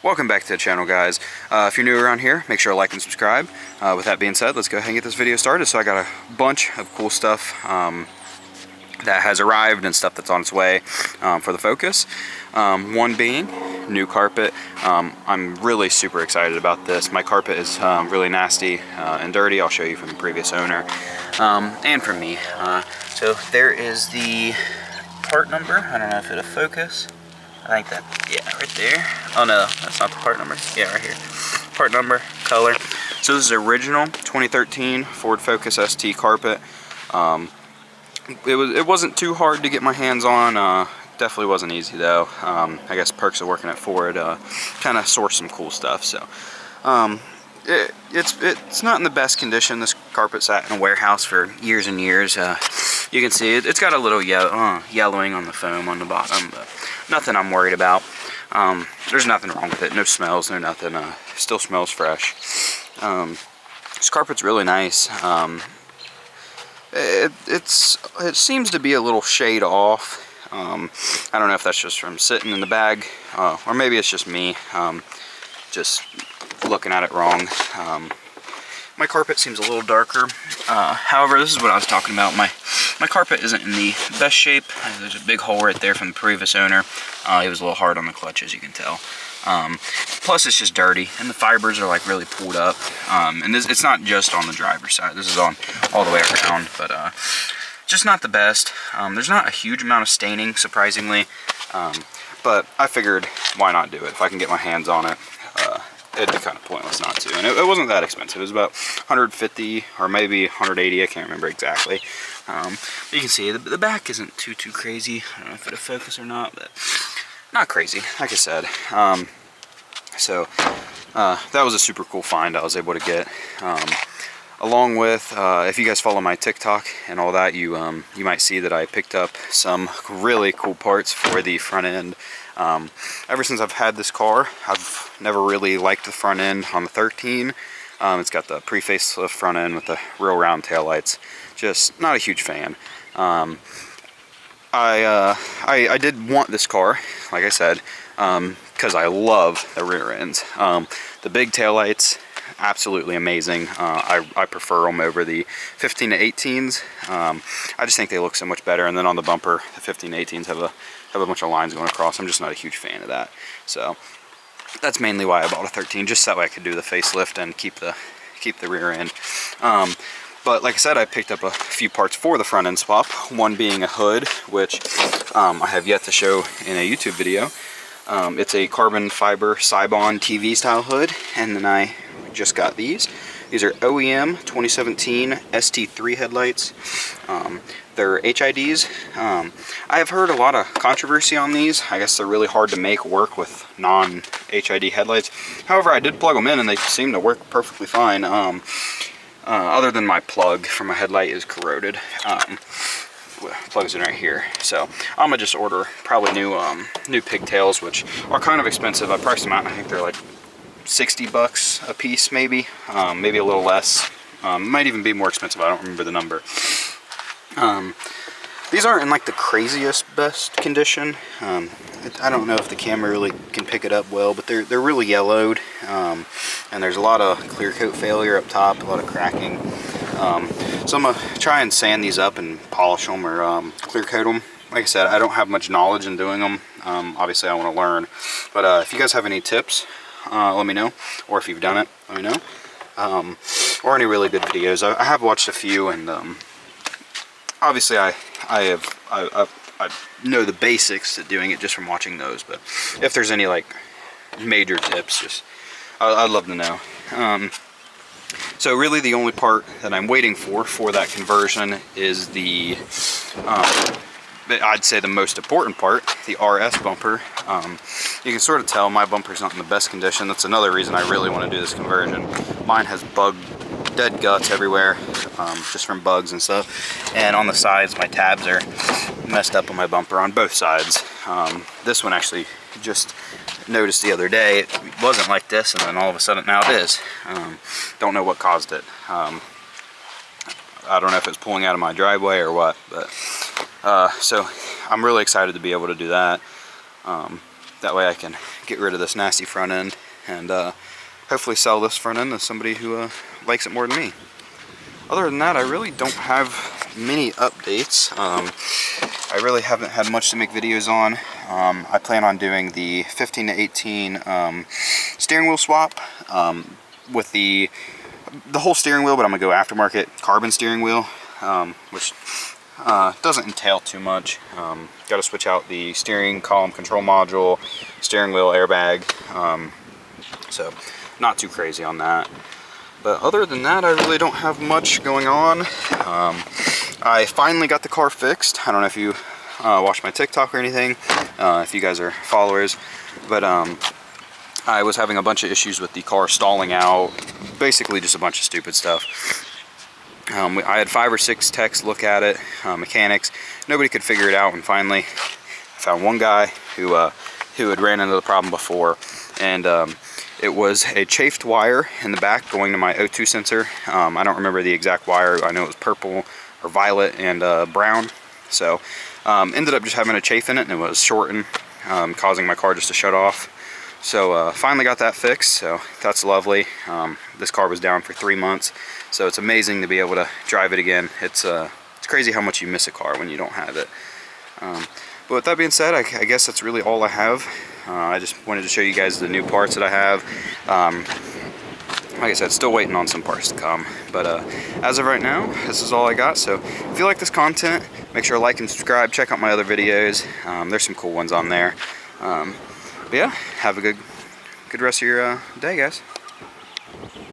Welcome back to the channel, guys. If you're new around here, make sure to like and subscribe. With that being said, let's go ahead and get this video started. So I got a bunch of cool stuff that has arrived and stuff that's on its way for the Focus. One being new carpet. I'm really super excited about this. My carpet is really nasty and dirty. I'll show you from the previous owner and from me. So there is the part number. I don't know if it'll focus. I think that, yeah, right there. Oh no, that's not the part number. Yeah, right here. Part number, color. So this is original 2013 Ford Focus ST carpet. It wasn't too hard to get my hands on. Definitely wasn't easy though. I guess perks of working at Ford kind of source some cool stuff. So it's not in the best condition. This carpet sat in a warehouse for years and years. You can see it's got a little yellowing on the foam on the bottom, but nothing I'm worried about. There's nothing wrong with it. No smells, no nothing. Still smells fresh. This carpet's really nice. It seems to be a little shade off. I don't know if that's just from sitting in the bag, or maybe it's just me just looking at it wrong. My carpet seems a little darker. However, this is what I was talking about. My carpet isn't in the best shape. There's a big hole right there from the previous owner. He was a little hard on the clutch, as you can tell. Plus, it's just dirty, and the fibers are like really pulled up. And it's not just on the driver's side. This is on all the way around, but just not the best. There's not a huge amount of staining, surprisingly. But I figured, why not do it? If I can get my hands on it, it'd be kind of pointless not to. And it wasn't that expensive. It was about 150 or maybe 180. I can't remember exactly. But you can see the back isn't too crazy. I don't know if it'll focus or not, but not crazy, like I said. So that was a super cool find I was able to get. Along with, if you guys follow my TikTok and all that, you might see that I picked up some really cool parts for the front end. Ever since I've had this car, I've never really liked the front end on the 13. It's got the pre-facelift front end with the real round taillights. Just not a huge fan. I did want this car, like I said, because I love the rear ends. The big taillights, absolutely amazing. I prefer them over the 15 to 18s. I just think they look so much better. And then on the bumper, the 15 to 18s have a bunch of lines going across. I'm just not a huge fan of that. So that's mainly why I bought a 13, just that way I could do the facelift and keep the rear end. But like I said, I picked up a few parts for the front end swap, one being a hood, which I have yet to show in a YouTube video. It's a carbon fiber Cybon TV style hood, and then I just got these. These are OEM 2017 ST3 headlights. They're HIDs. I have heard a lot of controversy on these. I guess they're really hard to make work with non-HID headlights. However, I did plug them in and they seem to work perfectly fine. Other than my plug for my headlight is corroded. Plugs in right here. So I'm gonna just order probably new pigtails, which are kind of expensive. I priced them out, and I think they're like 60 bucks a piece, maybe a little less. Might even be more expensive. I don't remember the number. These aren't in like the craziest best condition. I don't know if the camera really can pick it up well, but they're really yellowed, and there's a lot of clear coat failure up top, a lot of cracking. So I'm gonna try and sand these up and polish them or clear coat them. Like I said, I don't have much knowledge in doing them. Obviously I want to learn, but if you guys have any tips, let me know, or if you've done it, let me know. Or any really good videos. I have watched a few, and obviously I know the basics to doing it just from watching those, but if there's any like major tips, I'd love to know. So really the only part that I'm waiting for that conversion is the I'd say the most important part, the RS bumper. You can sort of tell my bumper's not in the best condition. That's another reason I really want to do this conversion. Mine has dead guts everywhere, just from bugs and stuff. And on the sides, my tabs are messed up on my bumper on both sides. This one actually just noticed the other day it wasn't like this, and then all of a sudden now it is. Don't know what caused it. I don't know if it's pulling out of my driveway or what, but so I'm really excited to be able to do that. That way I can get rid of this nasty front end and hopefully sell this front end to somebody who likes it more than me. Other than that, I really don't have many updates. I really haven't had much to make videos on. I plan on doing the 15 to 18 steering wheel swap with the whole steering wheel, but I'm gonna go aftermarket carbon steering wheel, which doesn't entail too much. Got to switch out the steering column control module, steering wheel airbag, so not too crazy on that. But other than that, I really don't have much going on. I finally got the car fixed. I don't know if you watch my TikTok or anything, if you guys are followers, but I was having a bunch of issues with the car stalling out, basically just a bunch of stupid stuff. I had 5 or 6 techs look at it, mechanics. Nobody could figure it out, and finally I found one guy who had ran into the problem before, and it was a chafed wire in the back going to my O2 sensor. I don't remember the exact wire. I know it was purple or violet and brown. So ended up just having a chafe in it, and it was shorting, causing my car just to shut off. So finally got that fixed, so that's lovely. This car was down for 3 months, so it's amazing to be able to drive it again. It's crazy how much you miss a car when you don't have it. But with that being said, I guess that's really all I have. I just wanted to show you guys the new parts that I have. Like I said, still waiting on some parts to come. But as of right now, this is all I got. So if you like this content, make sure to like and subscribe. Check out my other videos. There's some cool ones on there. But yeah, have a good rest of your day, guys.